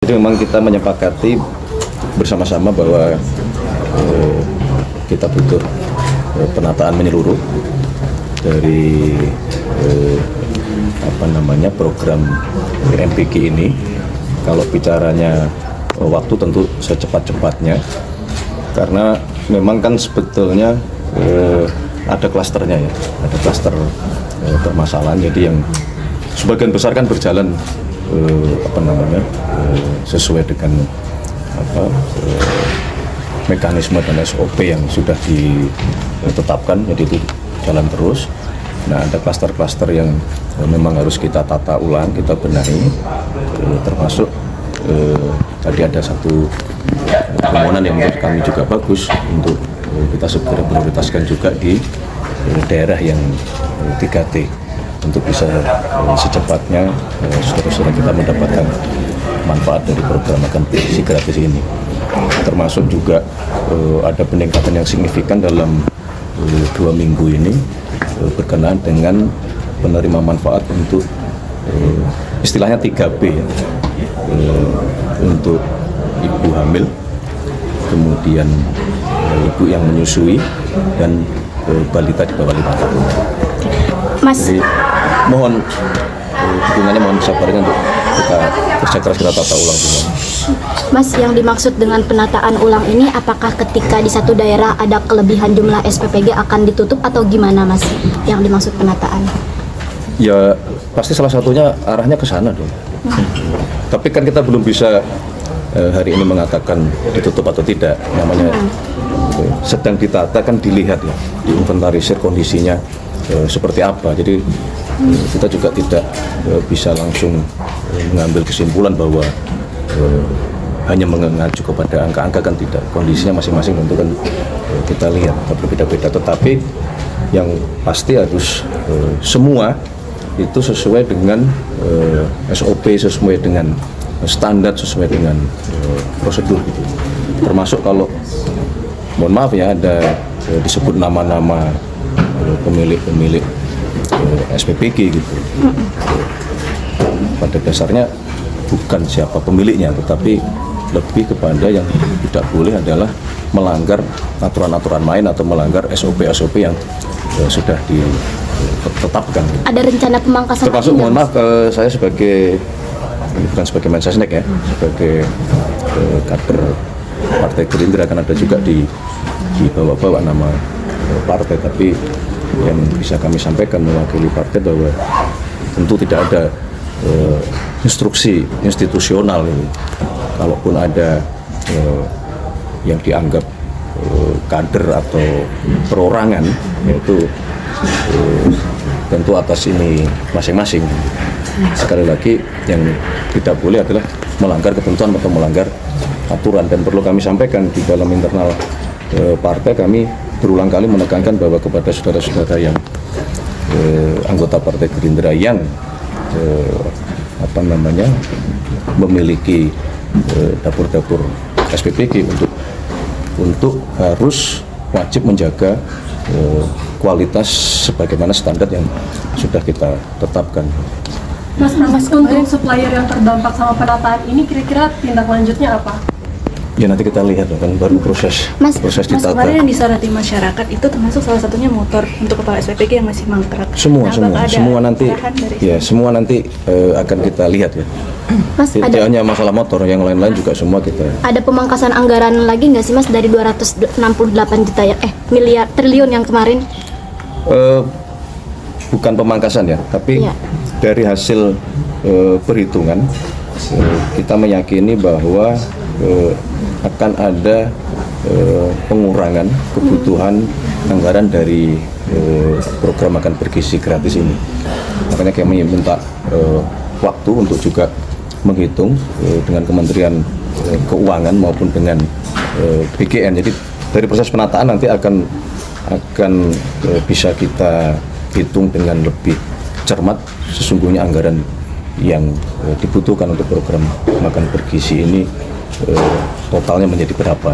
Jadi memang kita menyepakati bersama-sama bahwa kita butuh penataan menyeluruh dari program MPK ini. Kalau bicaranya waktu tentu secepat-cepatnya, karena memang kan sebetulnya ada klasternya ya, ada klaster permasalahan. Jadi yang sebagian besar kan berjalan sesuai dengan mekanisme dan SOP yang sudah ditetapkan, jadi itu jalan terus. Nah, ada klaster-klaster yang memang harus kita tata ulang, kita benahi, termasuk tadi ada satu permohonan yang menurut kami juga bagus untuk kita segera prioritaskan juga di daerah yang 3T untuk bisa secepatnya saudara-saudara kita mendapatkan manfaat dari program makan bergizi gratis ini. Termasuk juga ada peningkatan yang signifikan dalam 2 minggu ini berkenaan dengan penerima manfaat untuk istilahnya 3B ya, untuk ibu hamil, kemudian ibu yang menyusui, dan balita di bawah 5 tahun. Mas, jadi mohon dukungannya, mohon sabarnya untuk kita kerja keras, kita tata ulang semua. Mas, yang dimaksud dengan penataan ulang ini, apakah ketika di satu daerah ada kelebihan jumlah SPPG akan ditutup atau gimana, Mas? Yang dimaksud penataan? Ya pasti salah satunya arahnya ke sana dong. Tapi kan kita belum bisa hari ini mengatakan ditutup atau tidak. Namanya sedang ditata, kan dilihat ya, diinventarisir kondisinya seperti apa. Jadi kita juga tidak bisa langsung mengambil kesimpulan bahwa hanya mengacu kepada angka-angka, kan tidak. Kondisinya masing-masing tentu kan kita lihat berbeda-beda. Tetapi yang pasti harus semua itu sesuai dengan SOP, sesuai dengan standar, sesuai dengan prosedur gitu. Termasuk kalau mohon maaf ya, ada disebut nama-nama pemilik-pemilik SPPG gitu. Pada dasarnya bukan siapa pemiliknya, tetapi lebih kepada yang tidak boleh adalah melanggar aturan-aturan main atau melanggar SOP-SOP yang sudah ditetapkan. Ada rencana pemangkasan? Termasuk mohon maaf, saya bukan sebagai Mensesnek ya, sebagai kader Partai Gerindra, kan ada juga di bawah-bawah nama partai, tapi yang bisa kami sampaikan mewakili partai bahwa tentu tidak ada instruksi institusional ini. Kalaupun ada yang dianggap kader atau perorangan, yaitu tentu atas ini masing-masing. Sekali lagi, yang tidak boleh adalah melanggar ketentuan atau melanggar aturan. Dan perlu kami sampaikan, di dalam internal partai kami berulang kali menekankan bahwa kepada saudara-saudara yang anggota Partai Gerindra yang memiliki dapur-dapur SPPG untuk harus wajib menjaga kualitas sebagaimana standar yang sudah kita tetapkan. Mas, untuk supplier yang terdampak sama penataan ini, kira-kira tindak lanjutnya apa? Ya nanti kita lihat kan, baru proses ditata. Kemarin yang disoroti masyarakat itu termasuk salah satunya motor untuk kepala SPPG yang masih mangkrak. Semua nanti akan kita lihat ya. Mas, tidak hanya masalah motor, yang lain-lain juga semua kita. Ada pemangkasan anggaran lagi nggak sih, Mas, dari 268 juta ya, triliun yang kemarin? Bukan pemangkasan ya, tapi ya, dari hasil perhitungan kita meyakini bahwa akan ada pengurangan kebutuhan anggaran dari program makan bergizi gratis ini. Makanya kami minta waktu untuk juga menghitung dengan Kementerian Keuangan maupun dengan BGN. Jadi dari proses penataan nanti akan bisa kita hitung dengan lebih cermat sesungguhnya anggaran yang dibutuhkan untuk program makan bergizi ini totalnya menjadi berapa.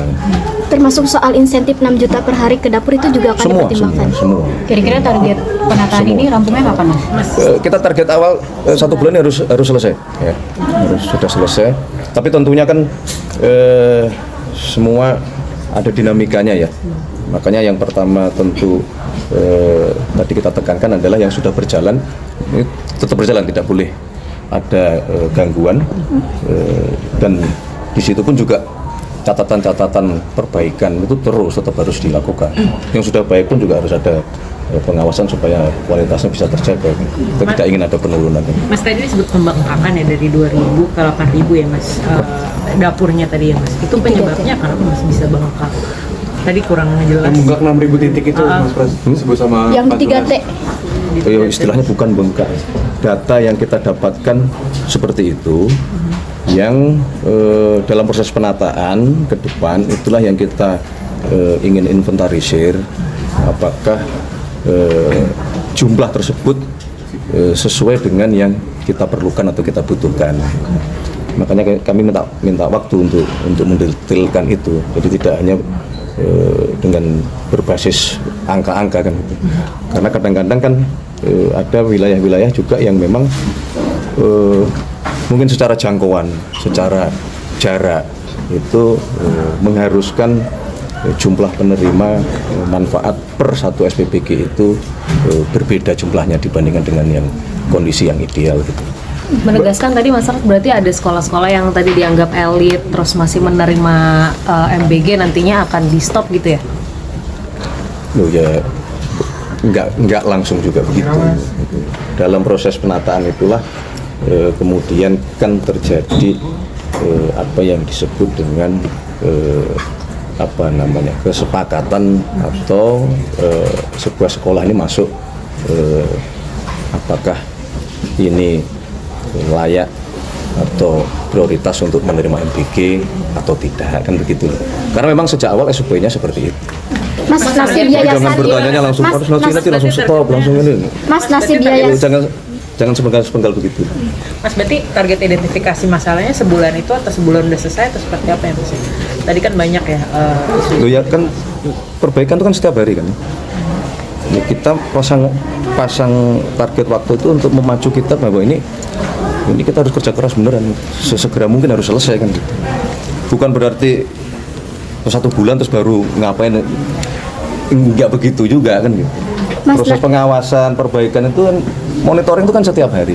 Termasuk soal insentif 6 juta per hari ke dapur itu juga akan dipertimbangkan. Semua. Kira-kira target penataan Semua. ini rampungnya kapan, Mas? Kita target awal 1 bulan ini harus selesai, ya. Harus sudah selesai. Tapi tentunya kan semua ada dinamikanya ya. Makanya yang pertama tentu tadi kita tekankan adalah yang sudah berjalan ini tetap berjalan, tidak boleh ada gangguan, dan di situ pun juga catatan-catatan perbaikan itu terus tetap harus dilakukan. Yang sudah baik pun juga harus ada pengawasan supaya kualitasnya bisa terjaga. Kita tidak ingin ada penurunan. Mas tadi disebut pembengkakan ya dari 2.000 ke 8.000 ya Mas, dapurnya tadi ya Mas. Itu penyebabnya kenapa Mas bisa bengkak? Tadi kurang jelas. Bengkak 6.000 titik itu Mas Pras disebut sama Yang di 3T. Istilahnya bukan bengkak. Data yang kita dapatkan seperti itu, yang dalam proses penataan ke depan itulah yang kita ingin inventarisir apakah jumlah tersebut sesuai dengan yang kita perlukan atau kita butuhkan. Makanya kami minta waktu untuk mendetailkan itu. Jadi tidak hanya dengan berbasis angka-angka kan, karena kadang-kadang kan ada wilayah-wilayah juga yang memang mungkin secara jangkauan, secara jarak itu mengharuskan jumlah penerima manfaat per satu SPPG itu berbeda jumlahnya dibandingkan dengan yang kondisi yang ideal gitu. Menegaskan tadi Mas Raf, berarti ada sekolah-sekolah yang tadi dianggap elit terus masih menerima MBG nantinya akan di stop gitu ya? Loh ya, nggak langsung juga begitu. Dalam proses penataan itulah kemudian kan terjadi apa yang disebut dengan kesepakatan atau sebuah sekolah ini masuk apakah ini layak atau prioritas untuk menerima MBG atau tidak, kan begitu. Karena memang sejak awal SOP-nya seperti itu. Mas, nasib yayasan. Jangan bertanya langsung nanti langsung stop, langsung ini. Mas, nasib yayasan. Jangan sepenggal begitu. Mas berarti target identifikasi masalahnya sebulan itu atau sebulan udah selesai atau seperti apa ya Mas? Tadi kan banyak ya isu. Loh ya kan perbaikan itu kan setiap hari kan. Ya, kita pasang target waktu itu untuk memacu kita bahwa ini kita harus kerja keras beneran, sesegera mungkin harus selesai kan gitu. Bukan berarti 1 bulan terus baru ngapain, enggak begitu juga kan gitu. Proses pengawasan perbaikan itu kan, monitoring itu kan setiap hari.